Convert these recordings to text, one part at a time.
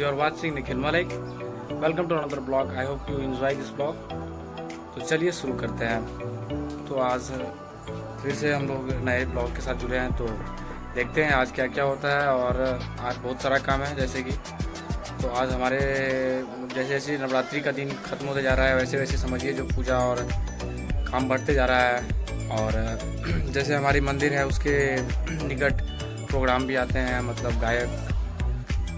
you are watching Nikhil Malik. Welcome to another blog. I hope you enjoy this blog. तो चलिए शुरू करते हैं। तो आज फिर से हम लोग नए ब्लॉग के साथ जुड़े हैं, तो देखते हैं आज क्या क्या होता है। और आज बहुत सारा काम है, जैसे कि तो आज हमारे जैसे जैसे नवरात्रि का दिन ख़त्म होते जा रहा है, वैसे वैसे समझिए जो पूजा और काम बढ़ते जा रहा है। और जैसे हमारी मंदिर है उसके निकट प्रोग्राम भी आते हैं, मतलब गायक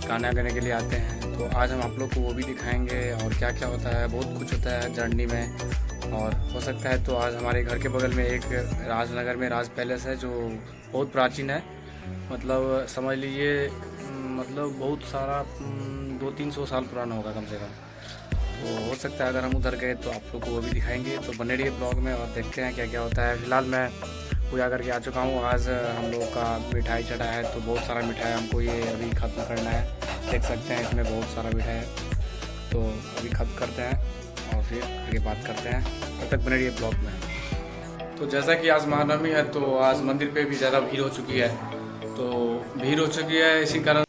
गाना गाने के लिए आते हैं। तो आज हम आप लोग को वो भी दिखाएंगे और क्या क्या होता है। बहुत कुछ होता है जर्नी में, और हो सकता है तो आज हमारे घर के बगल में एक राजनगर में राज पैलेस है जो बहुत प्राचीन है, मतलब समझ लीजिए मतलब बहुत सारा 200-300 साल पुराना होगा कम से कम। तो हो सकता है अगर हम उधर गए तो आप लोग को वो भी दिखाएंगे। तो बने रहिए ब्लॉग में और देखते हैं क्या क्या होता है। फिलहाल मैं पूजा करके आ चुका हूँ। आज हम लोग का मिठाई चढ़ा है, तो बहुत सारा मिठाई हमको ये अभी ख़त्म करना है। देख सकते हैं इसमें बहुत सारा मिठाई है, तो अभी ख़त्म करते हैं और फिर आगे बात करते हैं। तब तक बने रहिए ब्लॉग में। तो जैसा कि आज महानवमी है, तो आज मंदिर पे भी ज़्यादा भीड़ हो चुकी है। तो भीड़ हो चुकी है, इसी कारण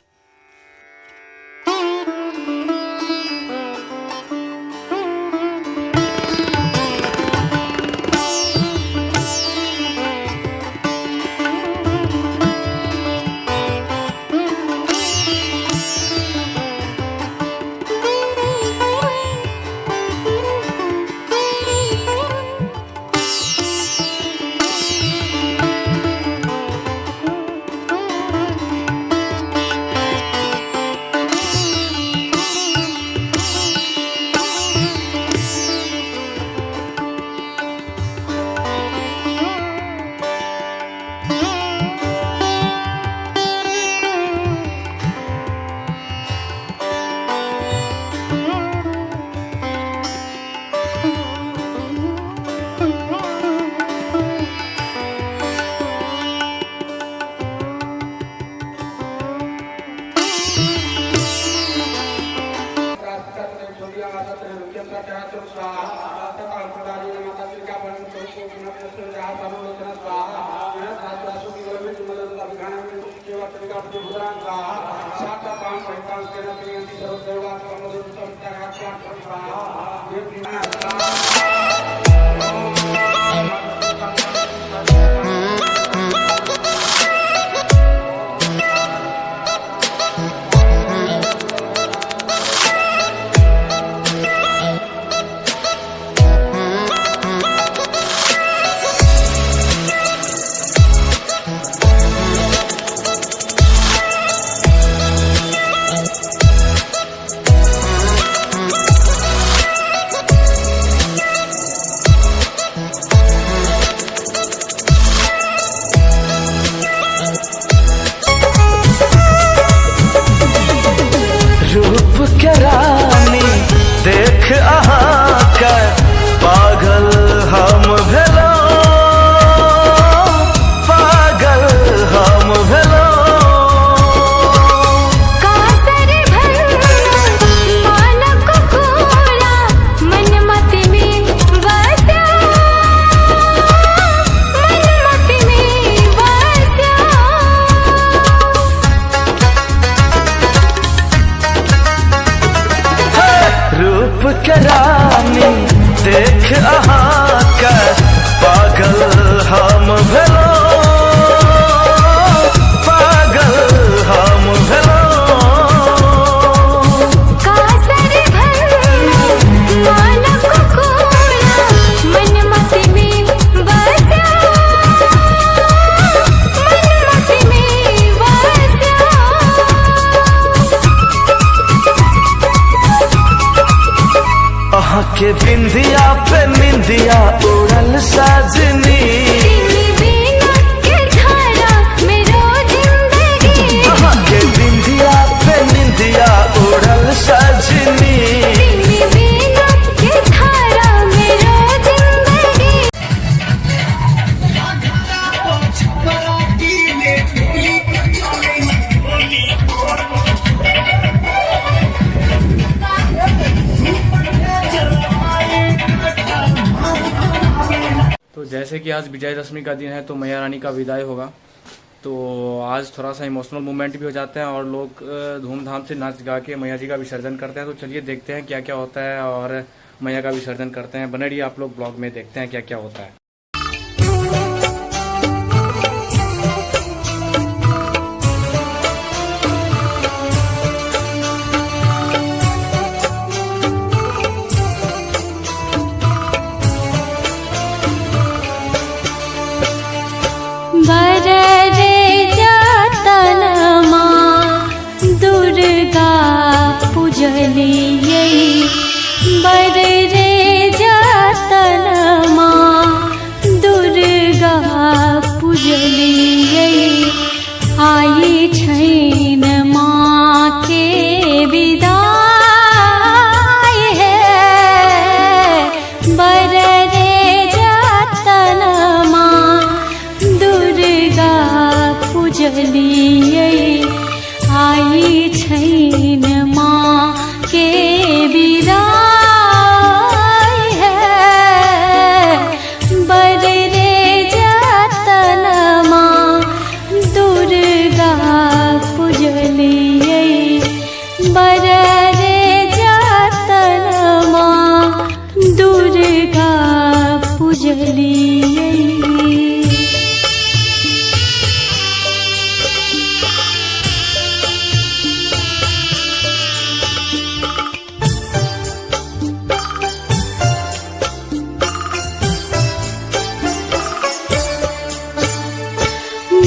देख अहाँ के पागल हम भेलो, पागल हम भेलो। कासर भर मानक घोड़ा मन मत में बसा, मन मत में बसा। रूप के रानी देख अहाँ के पागल हम भेलो, पागल हम भेलो। कासर भर मानक घोड़ा मन मत में बसा, मन मत में बसा। अहाँ के बिंदिया पे निंदिया उड़ल साजनी, अहाँ के बिंदिया पे निंदिया उड़ल साजनी। तो जैसे कि आज विजयदशमी का दिन है, तो मैया रानी का विदाई होगा। तो आज थोड़ा सा इमोशनल मोमेंट भी हो जाते हैं और लोग धूमधाम से नाच गा के मैया जी का विसर्जन करते हैं। तो चलिए देखते हैं क्या क्या होता है और मैया का विसर्जन करते हैं। बने रहिए आप लोग ब्लॉग में, देखते हैं क्या क्या होता है। बररे जतन माँ दुर्गा पूजलियै, बररे जतन माँ दुर्गा पूजलियै, आई छैन माँ के विदाई है, बररे जतन माँ दुर्गा पूजलियै, आई छैन माँ के विदाई है, बररे जतन माँ दुर्गा पूजलियै, बररे जतन माँ दुर्गा पूजलियै।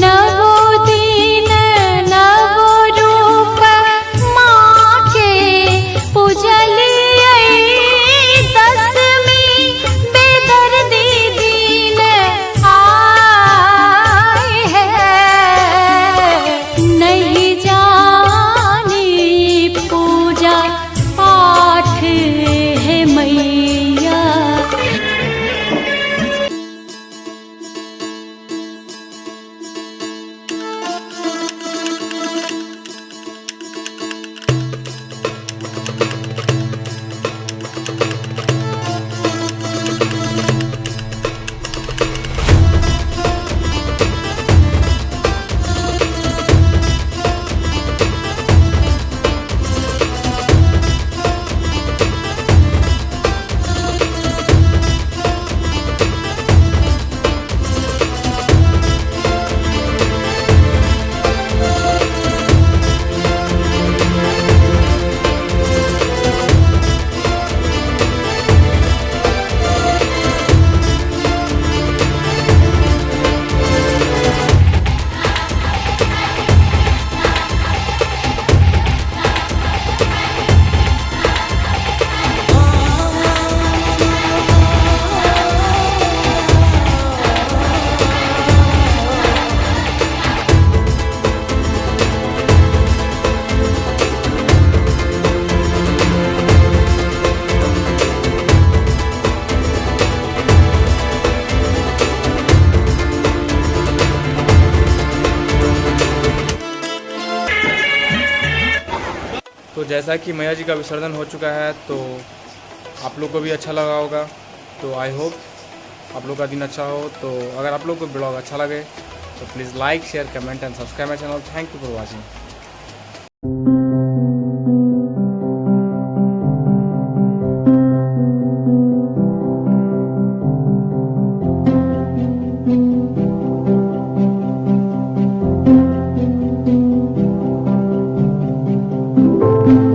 नवो दिन नवो रूप माँ के पूजलियै, दशमी बेदर्दी दिन आए है, नहीं जानी पूजा पाठ है मैया। तो जैसा कि मैया जी का विसर्जन हो चुका है तो आप लोग को भी अच्छा लगा होगा। तो आई होप आप लोग का दिन अच्छा हो। तो अगर आप लोग को ब्लॉग अच्छा लगे तो please like share comment and subscribe my channel. Thank you for watching. Thank you.